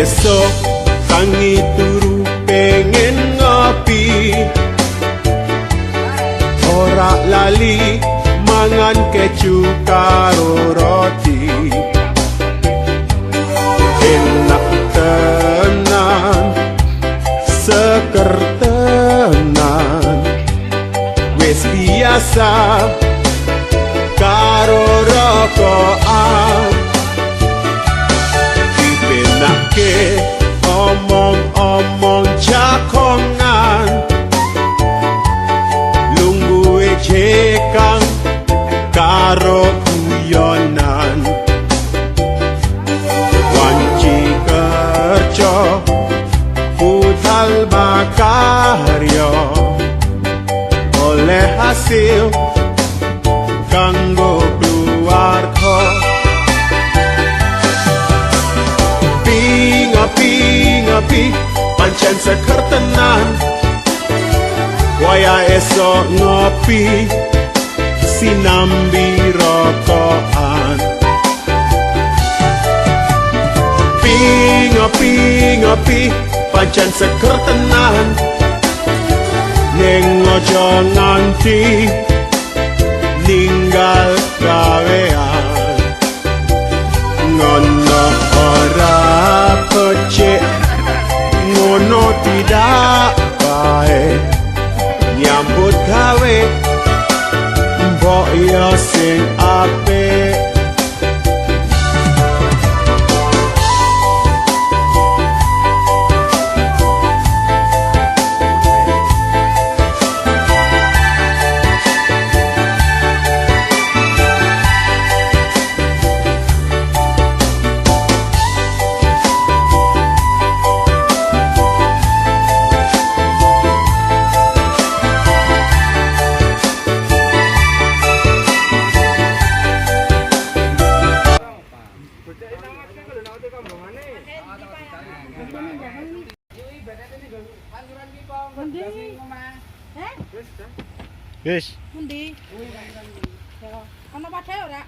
esok tangi turu pengen ngopi ora lali mangan keju karo roti enak tenan seger tenan wis biasa karo rokokan dipenake omong-omong jakongan lungguhe jekang karo guyonan wanci kerja budal makarya oleh hasil kanggo keluarga ngopi pancen seger tenan waya esok ngopi sinambi rokokan ngopi pancen seger tenan ning ojo nganti ninggal gawean ngono ora becik ngono tidak baik nyambut gawe mbok ya sing apik Wis. Endi? Ana padha ora?